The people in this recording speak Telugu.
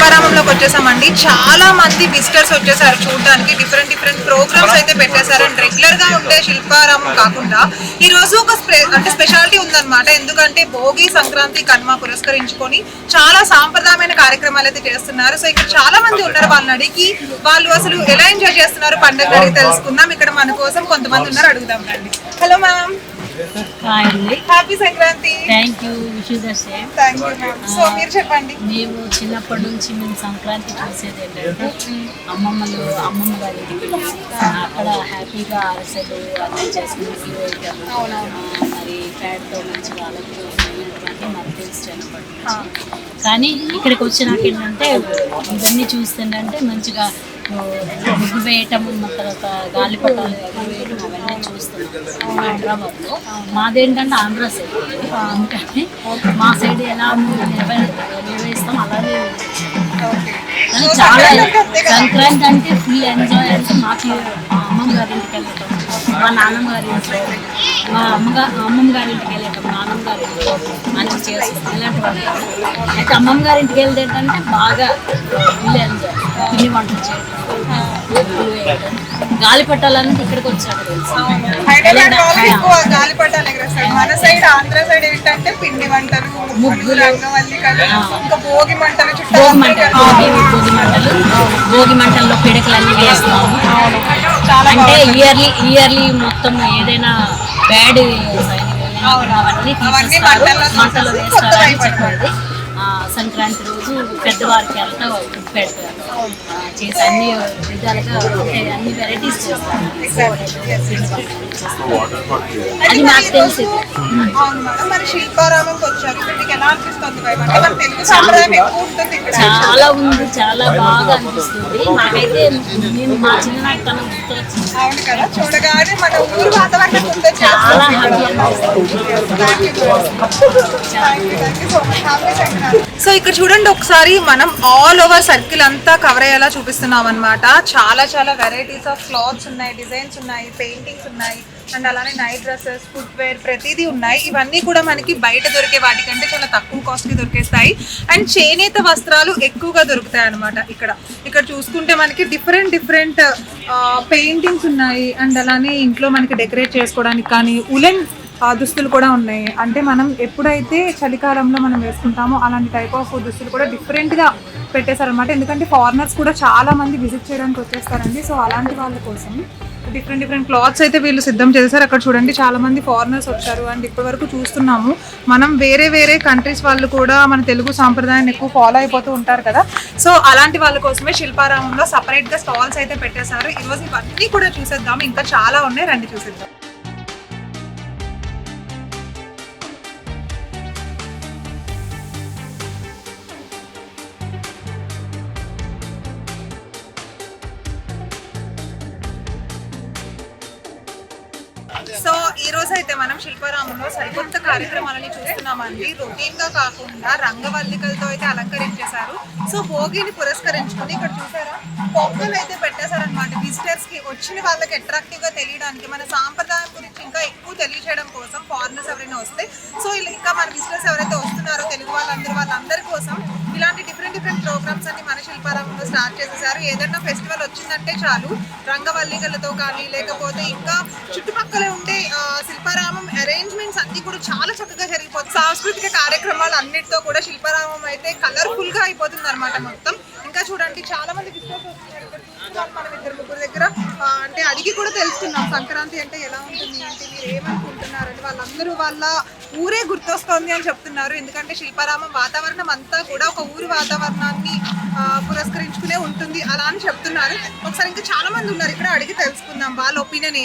శిల్పారామంలోకి వచ్చేసామండి. చాలా మంది విజిటర్స్ వచ్చేసారు చూడడానికి. డిఫరెంట్ ప్రోగ్రామ్స్ అయితే పెట్టేశారు. అండ్ రెగ్యులర్ గా ఉండే శిల్పారామం కాకుండా ఈ రోజు ఒక స్పెషాలిటీ ఉందన్నమాట. ఎందుకంటే భోగి, సంక్రాంతి, కనుమ పురస్కరించుకొని చాలా సాంప్రదాయమైన కార్యక్రమాలు అయితే చేస్తున్నారు. సో ఇక్కడ చాలా మంది ఉన్నారు. వాళ్ళని అడిగి వాళ్ళు అసలు ఎలా ఎంజాయ్ చేస్తున్నారు పండుగ అడిగి తెలుసుకుందాం. ఇక్కడ మన కోసం కొంతమంది ఉన్నారు, అడుగుదాం రండి. Hello ma'am, happy Sankranti. Thank you. Wish you the same. Thank you ma'am. So మీరు చెప్పండి. మేము చిన్నప్పటి నుంచి మేము సంక్రాంతి చూసేది ఏంటంటే అమ్మమ్మ గారి ఇంటికి వెళ్ళి అక్కడ హ్యాపీగా అరసలు అన్నీ చేసుకుని మరి ప్యాడ్తో మంచిగా అలంకరించినటువంటి మరి చిన్నప్పటి నుంచి. కానీ ఇక్కడికి వచ్చినాక ఏంటంటే ఇవన్నీ చూస్తుంటే మంచిగా ముగ్గు వేయటం, తర్వాత గాలిపటాలు వేయటం అవన్నీ చూస్తున్నాం హైదరాబాద్లో. మాదేంటంటే ఆంధ్ర సైడ్, అందుకని మా సైడ్ ఎలా నిర్వహిస్తాం అలాగే. కానీ చాలా సంక్రాంతి అంటే ఫుల్ ఎంజాయ్. అంటే మాకు మా అమ్మమ్మ గారి ఇంటికి వెళ్ళటం, మా నాన్నమ్మ గారి ఇంట్లో, మా అమ్మమ్మ గారి ఇంటికి వెళ్ళటం, నాన్నమ్మ గారి ఇంట్లో మంచి చేస్తాం ఇలాంటి వాళ్ళు. అయితే అమ్మమ్మ గారి ఇంటికి వెళ్తే ఏంటంటే బాగా ఫుల్ ఎంజాయ్, పిండి వంటలు చేయడం, గాలిపట్టాలన్నది ఇక్కడికి వచ్చాక గాలిపటాలు ఎగరేస్తారు. మన సైడ్ ఆంధ్ర సైడ్ ఏంటంటే పిండి వంటలు, ముగ్గులు, రంగవల్లికలు, ఇంకా భోగి మంటలు, భోగి మంటల్లో పిడకలు అన్ని వేస్తాము. అంటే ఇయర్లీ మొత్తం ఏదైనా బ్యాడ్ అవన్నీ తీసేస్తారు, మంటలు వేస్తారు అని చెప్పేది. సంక్రాంతి రోజు పెద్దవారికి అంతా ఫుడ్ పెడతారు, చేసి అన్ని విధాలుగా అన్ని వెరైటీస్ చేస్తారు. అది నాకు తెలిసింది. చాలా ఉంది, చాలా బాగా అనిపిస్తుంది. నాకైతే నేను మా చిన్నతనం గుర్తొచ్చింది. చాలా హ్యాపీ అనిపిస్తుంది. సో ఇక్కడ చూడండి ఒకసారి, మనం ఆల్ ఓవర్ సర్కిల్ అంతా కవర్ అయ్యేలా చూపిస్తున్నాం అనమాట. చాలా వెరైటీస్ ఆఫ్ క్లాత్స్ ఉన్నాయి, డిజైన్స్ ఉన్నాయి, పెయింటింగ్స్ ఉన్నాయి, అండ్ అలానే నైట్ డ్రెస్సెస్, ఫుట్వేర్ ప్రతిదీ ఉన్నాయి. ఇవన్నీ కూడా మనకి బయట దొరికే వాటికంటే చాలా తక్కువ కాస్ట్కి దొరికేస్తాయి. అండ్ చేనేత వస్త్రాలు ఎక్కువగా దొరుకుతాయి అనమాట. ఇక్కడ చూసుకుంటే మనకి డిఫరెంట్ పెయింటింగ్స్ ఉన్నాయి. అండ్ అలానే ఇంట్లో మనకి డెకరేట్ చేసుకోవడానికి కానీ ఉలెన్ దుస్తులు కూడా ఉన్నాయి. అంటే మనం ఎప్పుడైతే చలికాలంలో మనం వేసుకుంటామో అలాంటి టైప్ ఆఫ్ దుస్తులు కూడా డిఫరెంట్గా పెట్టేశారనమాట. ఎందుకంటే ఫారినర్స్ కూడా చాలా మంది విజిట్ చేయడానికి వచ్చేస్తారండి. సో అలాంటి వాళ్ళ కోసం డిఫరెంట్ క్లాత్స్ అయితే వీళ్ళు సిద్ధం చేశారు. అక్కడ చూడండి చాలా మంది ఫారినర్స్ వచ్చారు. అండ్ ఇప్పటి వరకు చూస్తున్నాము మనం వేరే కంట్రీస్ వాళ్ళు కూడా మన తెలుగు సాంప్రదాయాన్ని ఎక్కువ ఫాలో అయిపోతూ ఉంటారు కదా. సో అలాంటి వాళ్ళ కోసమే శిల్పారామంలో సపరేట్గా స్టాల్స్ అయితే పెట్టేశారు. ఈరోజు ఇవన్నీ కూడా చూసేద్దాం, ఇంకా చాలా ఉన్నాయి, రండి చూసేద్దాం. సో ఈ రోజు అయితే మనం శిల్పారామంలో సరికొత్త కార్యక్రమాలని చూస్తున్నామండి. రొటీన్ గా కాకుండా రంగవల్లికలతో అయితే అలంకరించేశారు. సో భోగిని పురస్కరించుకుని ఇక్కడ చూసారా పొంగల్ అయితే పెట్టేశారనమాట. విజిటర్స్ కి, వచ్చిన వాళ్ళకి అట్రాక్టివ్ గా తెలియడానికి, మన సాంప్రదాయం గురించి ఇంకా ఎక్కువ తెలియచేయడం కోసం ఫారినర్స్ ఎవరైనా వస్తే, సో ఇంకా మన విజిటర్స్ ఎవరైతే వస్తున్నారో తెలుగు వాళ్ళందరి కోసం ఇలాంటి డిఫరెంట్ ప్రోగ్రామ్స్ అన్ని మన శిల్పారామంలో స్టార్ట్ చేసేసారు. ఏదైనా ఫెస్టివల్ వచ్చిందంటే చాలు రంగవల్లికలతో కానీ, లేకపోతే ఇంకా చుట్టుపక్కల ఉండే శిల్పారామం అరేంజ్మెంట్స్ అన్ని కూడా చాలా చక్కగా జరిగిపోతుంది. సాంస్కృతిక కార్యక్రమాలు అన్నిటితో కూడా శిల్పారామం అయితే కలర్ఫుల్ గా అయిపోతుంది అనమాట మొత్తం. ఇంకా చూడండి చాలా మంది విజిటర్స్ వస్తున్నారు. మనం 2-3 దగ్గర అంటే అడిగి కూడా తెలుసుకున్నాం సంక్రాంతి అంటే ఎలా ఉంటుంది, ఏంటి, మీరు ఏమనుకుంటున్నారు అని. వాళ్ళందరూ వాళ్ళ ఊరే గుర్తొస్తుంది అని చెప్తున్నారు. ఎందుకంటే శిల్పారామం వాతావరణం అంతా కూడా ఒక ఊరి వాతావరణాన్ని పురస్కరించుకునే ఉంటుంది అలా అని చెప్తున్నారు. ఒకసారి ఇంకా చాలా మంది ఉన్నారు ఇక్కడ, అడిగి తెలుసుకుందాం వాళ్ళ ఒపీనియన్ ఏంటి.